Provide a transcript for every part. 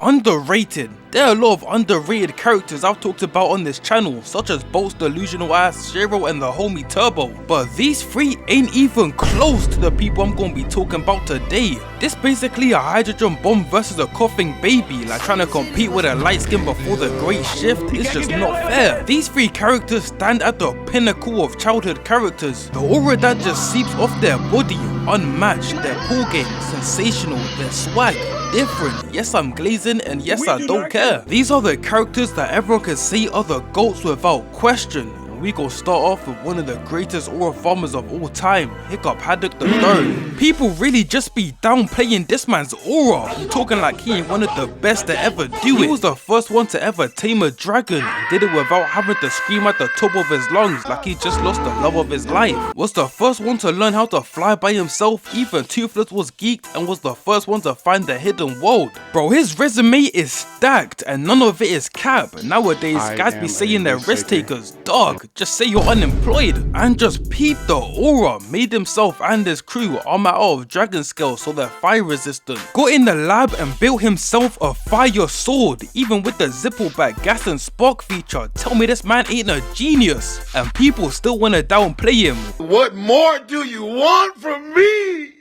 Underrated. There are a lot of underrated characters I've talked about on this channel, such as Bolt's delusional ass, Shiro and the homie Turbo, but these three ain't even close to the people I'm gonna be talking about today. This basically a hydrogen bomb versus a coughing baby, like trying to compete with a light skin before the great shift. It's just not fair. These three characters stand at the pinnacle of childhood characters. The aura that just seeps off their body, unmatched, their pool game, sensational, their swag, different. Yes, I'm glazing, and yes, I don't care. These are the characters that everyone can say are the GOATs without question. We gon' start off with one of the greatest aura farmers of all time, Hiccup Haddock III. People really just be downplaying this man's aura, talking like he ain't one of the best to ever do it. He was the first one to ever tame a dragon, and did it without having to scream at the top of his lungs like he just lost the love of his life. Was the first one to learn how to fly by himself, even Toothless was geeked, and was the first one to find the hidden world. Bro, his resume is stacked, and none of it is cap. Nowadays, guys be saying they're risk takers. Dog, just say you're unemployed. And just peep the aura. Made himself and his crew armor out of dragon scales so they're fire resistant. Got in the lab and built himself a fire sword, even with the zipple back gas and spark feature. Tell me this man ain't a genius. And people still wanna downplay him. What more do you want from me?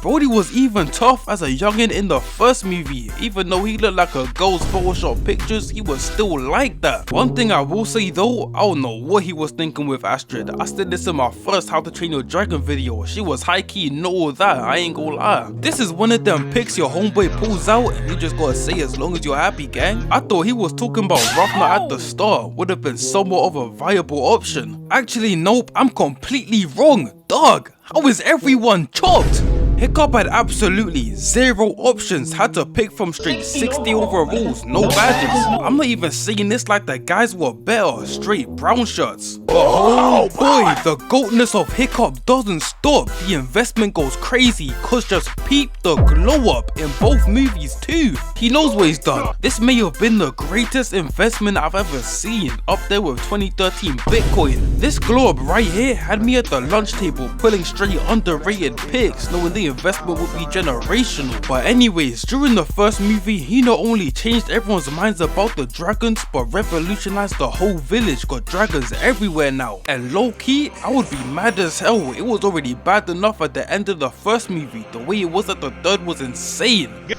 Brody was even tough as a youngin in the first movie. Even though he looked like a girl's Photoshop pictures, he was still like that. One thing I will say though, I don't know what he was thinking with Astrid. I said this in my first How to Train Your Dragon video. She was high-key know all that, I ain't gonna lie. This is one of them pics your homeboy pulls out and you just gotta say as long as you're happy, gang. I thought he was talking about Ruffner at the start. Would have been somewhat of a viable option. Actually, nope, I'm completely wrong. Dog, how is everyone chopped? Hiccup had absolutely zero options, had to pick from straight 60 overalls, no badges. I'm not even saying this like the guys were better, straight brown shirts. But oh boy, the goatness of Hiccup doesn't stop. The investment goes crazy, cause just peep the glow up in both movies too. He knows what he's done. This may have been the greatest investment I've ever seen, up there with 2013 Bitcoin. This glow up right here had me at the lunch table pulling straight underrated pics, knowing the investment would be generational. But anyways, during the first movie, he not only changed everyone's minds about the dragons, but revolutionized the whole village. Got dragons everywhere now. And low-key, I would be mad as hell. It was already bad enough at the end of the first movie. The way it was at the third was insane. Get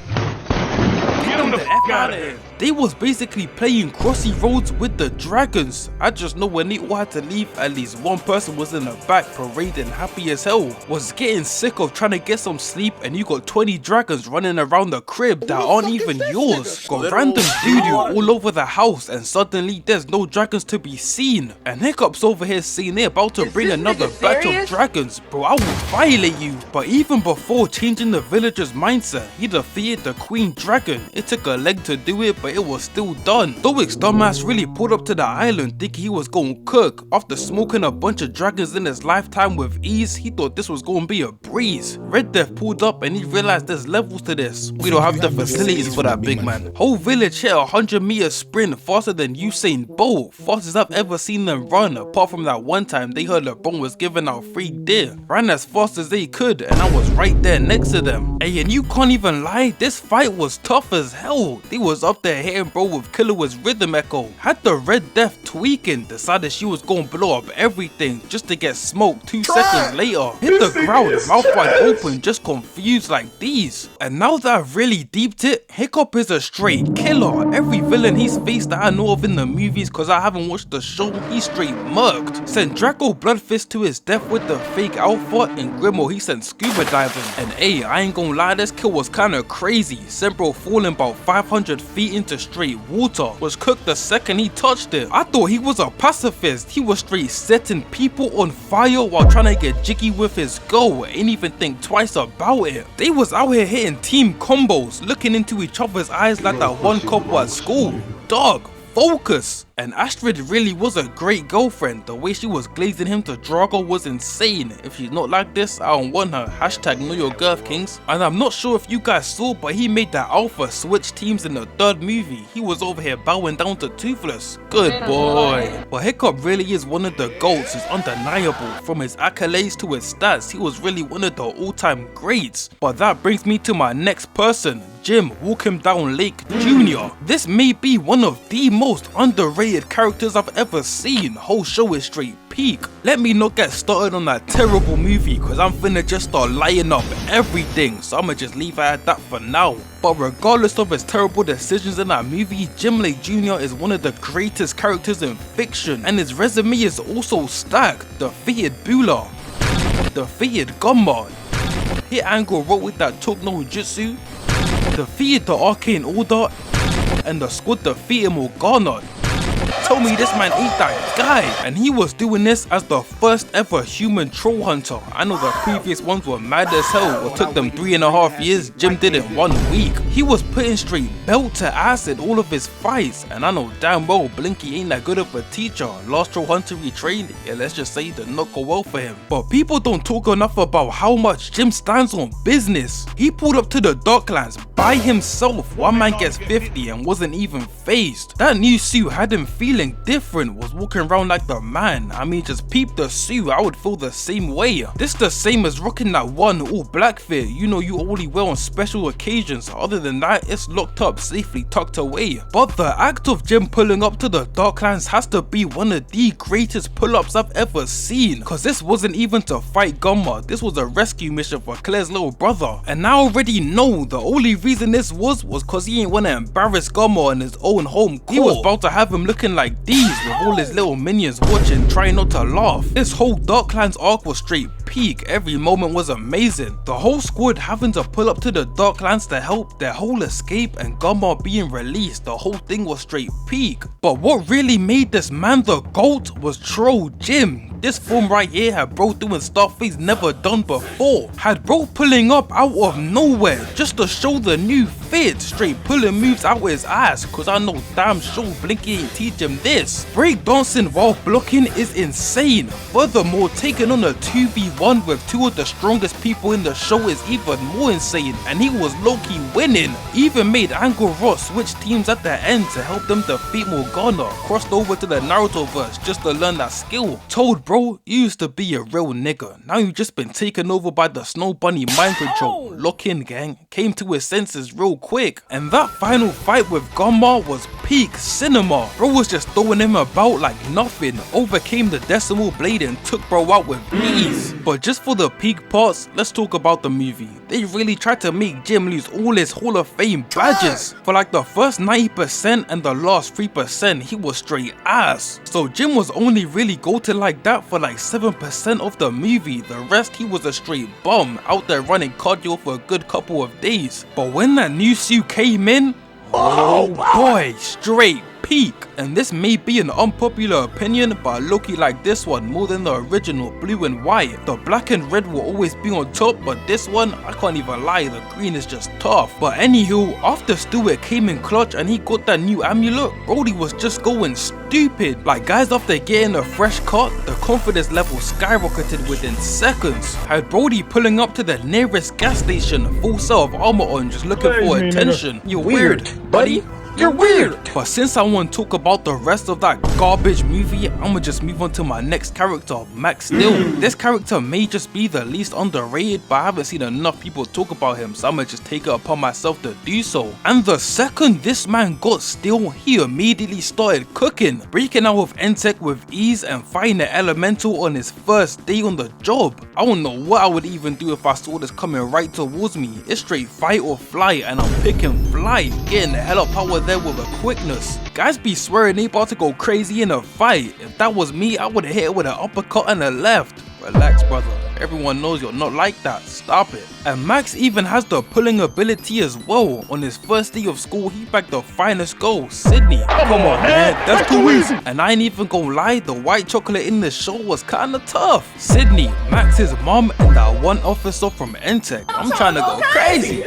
them the F out of here. They was basically playing crossy roads with the dragons. I just know when they all had to leave, at least one person was in the back parading happy as hell. Was getting sick of trying to get some sleep and you got 20 dragons running around the crib that aren't even yours. Got random doo-doo all over the house and suddenly there's no dragons to be seen. And Hiccup's over here saying they're about to bring another batch of dragons. Bro, I will violate you. But even before changing the villagers' mindset, he defeated the queen dragon. It took a leg to do it, but it was still done. Stoic's dumbass really pulled up to the island thinking he was gonna cook. After smoking a bunch of dragons in his lifetime with ease, he thought this was gonna be a breeze. Red Death pulled up and he realized there's levels to this. We don't have the facilities for that, big man. Whole village hit a 100-meter sprint faster than Usain Bolt. Fastest I've ever seen them run, apart from that one time they heard LeBron was giving out free deer. Ran as fast as they could and I was right there next to them. Hey, and you can't even lie, this fight was tough as hell. They was up there hitting bro with Killua's rhythm echo. Had the Red Death tweaking, decided she was gonna blow up everything just to get smoked 2 seconds later. Hit the ground, mouth wide open, just confused like these. And now that I've really deeped it, Hiccup is a straight killer. Every villain he's faced that I know of in the movies, cause I haven't watched the show, he's straight murked. Sent Draco Bloodfist to his death with the fake alpha, and Grimo he sent scuba diving. And hey, I ain't gonna lie, this kill was kinda crazy. Sent bro falling about 500 feet into straight water, was cooked the second he touched it. I thought he was a pacifist. He was straight setting people on fire while trying to get jiggy with his goal. Ain't even think twice about it. They was out here hitting team combos, looking into each other's eyes like that one couple at school. Dog, focus. And Astrid really was a great girlfriend. The way she was glazing him to Drago was insane. If she's not like this, I don't want her. Hashtag know your girth, kings. And I'm not sure if you guys saw, but he made that Alpha switch teams in the third movie. He was over here bowing down to Toothless. Good boy. But Hiccup really is one of the GOATs. It's undeniable. From his accolades to his stats, he was really one of the all-time greats. But that brings me to my next person. Jim, Walk Him Down Lake Jr. This may be one of the most underrated characters I've ever seen. Whole show is straight peak. Let me not get started on that terrible movie, cause I'm finna just start lining up everything, so I'ma just leave it at that for now. But regardless of his terrible decisions in that movie, Jim Lake Jr. is one of the greatest characters in fiction, and his resume is also stacked. Defeated Bula, defeated Gunma, hit Angle wrote with that took no jutsu, defeated the Arcane Order, and the squad defeated Morgana. Tell me this man ain't that guy. And he was doing this as the first ever human troll hunter. I know the previous ones were mad as hell. It took them 3.5 years. Jim did it in 1 week. He was putting straight belt to ass in all of his fights. And I know damn well Blinky ain't that good of a teacher. Last troll hunter he trained, yeah, let's just say it did not go well for him. But people don't talk enough about how much Jim stands on business. He pulled up to the Darklands by himself. One man gets 50 and wasn't even phased. That new suit had him feeling different, was walking around like the man. I mean, just peep the suit, I would feel the same way. This the same as rocking that one all black fit, you know you only wear on special occasions. Other than that, it's locked up, safely tucked away. But the act of Jim pulling up to the Darklands has to be one of the greatest pull-ups I've ever seen, cause this wasn't even to fight Gunma, this was a rescue mission for Claire's little brother. And I already know the only reason this was cause he ain't wanna embarrass Gunma in his own home court. He was about to have him looking like these with all his little minions watching, trying not to laugh. This whole Darklands arc was straight peak, every moment was amazing. The whole squad having to pull up to the Darklands to help, their whole escape and Gunma being released, the whole thing was straight peak. But what really made this man the GOAT was Troll Jim. This form right here had bro doing stuff he's never done before. Had bro pulling up out of nowhere just to show the new fit, straight pulling moves out his ass, cause I know damn sure Blinky ain't teach him this. Break dancing while blocking is insane. Furthermore, taking on a 2v1 with two of the strongest people in the show is even more insane, and he was low-key winning. Even made Angle Ross switch teams at the end to help them defeat Morgana, crossed over to the Naruto verse just to learn that skill. Told bro, you used to be a real nigga, now you just been taken over by the Snow Bunny mind control. Lock in gang, came to his senses real quick. And that final fight with Gunma was peak cinema. Bro was just throwing him about like nothing, overcame the decimal blade and took bro out with ease. But just for the peak parts, let's talk about the movie. They really tried to make Jim lose all his Hall of Fame badges. For like the first 90% and the last 3% he was straight ass. So Jim was only really goated like that for like 7% of the movie. The rest he was a straight bum, out there running cardio for a good couple of days. But when that new suit came in, oh boy, straight peak. And this may be an unpopular opinion, but I low-key like this one more than the original blue and white. The black and red will always be on top, but this one, I can't even lie, the green is just tough. But anywho, after Stewart came in clutch and he got that new amulet, Brody was just going stupid. Like guys after getting a fresh cut, the confidence level skyrocketed within seconds. Had Brody pulling up to the nearest gas station, full set of armor on, just looking for attention. You're weird, buddy. You're weird! But since I want to talk about the rest of that garbage movie, I'ma just move on to my next character, Maxsteel. This character may just be the least underrated, but I haven't seen enough people talk about him, so I'ma just take it upon myself to do so. And the second this man got Steel, he immediately started cooking, breaking out of Entech with ease and fighting the elemental on his first day on the job. I don't know what I would even do if I saw this coming right towards me. It's straight fight or flight, and I'm picking flight, getting the hell up power there with a quickness. Guys be swearing they about to go crazy in a fight. If that was me, I would have hit it with an uppercut and a left. Relax, brother. Everyone knows you're not like that. Stop it. And Max even has the pulling ability as well. On his first day of school, he bagged the finest goal, Sydney. Come on, man. That's too easy. And I ain't even gonna lie, the white chocolate in the show was kinda tough. Sydney, Max's mom, and that one officer from Entech. I'm trying to go crazy.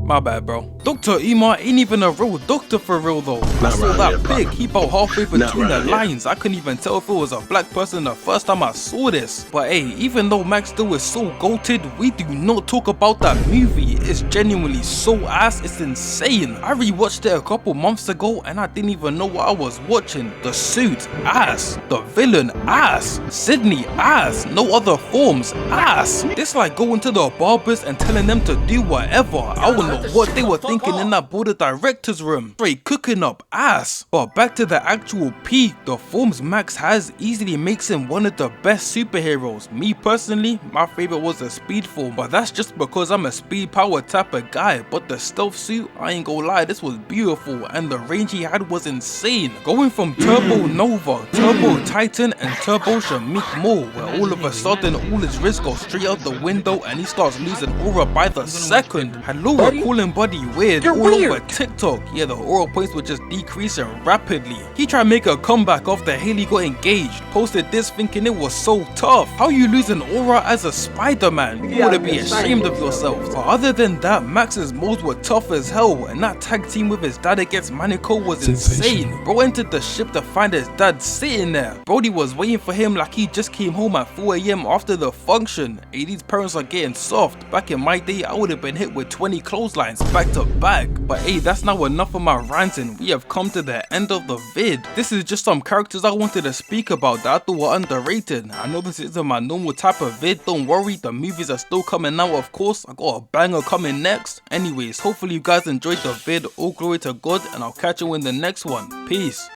My bad, bro. Dr. Umar ain't even a real doctor for real though. I saw that pig, he about halfway between the lines. I couldn't even tell if it was a black person the first time I saw this. But hey, even though Maxsteel is so goated, we do not talk about that movie. It's genuinely so ass, it's insane. I rewatched it a couple months ago and I didn't even know what I was watching. The suit, ass. The villain, ass. Sydney, ass. No other forms, ass. This like going to the barbers and telling them to do whatever. I don't know what they were thinking in that board of directors room. Straight cooking up ass. But back to the actual peak, the forms Max has easily makes him one of the best superheroes. Me personally, my favorite was the speed form, but that's just because I'm a speed power type of guy. But the stealth suit, I ain't gonna lie, this was beautiful and the range he had was insane. Going from Turbo Nova, Turbo Titan and Turbo Shamik Moore, where all of a sudden all his wrists go straight out the window and he starts losing aura by the second. Had Laura calling Buddy weird over TikTok. Yeah, the aura points were just decreasing rapidly. He tried to make a comeback after Haley got engaged, posted this thinking it was so tough. How you lose an aura as a Spider-Man? You ought to be ashamed of yourself. But other than that, Max's moves were tough as hell, and that tag team with his dad against Manico was insane. Bro entered the ship to find his dad sitting there. Brody was waiting for him like he just came home at 4 AM after the function. Hey, these parents are getting soft. Back in my day, I would have been hit with 20 clotheslines back to back. But hey, that's now enough of my ranting. We have come to the end of the vid. This is just some characters I wanted to speak about that I thought were underrated. I know this isn't my normal type of vid, don't worry, the movies are still coming out of course. I got a banger coming next. Anyways, hopefully you guys enjoyed the vid. All glory to God, and I'll catch you in the next one. Peace.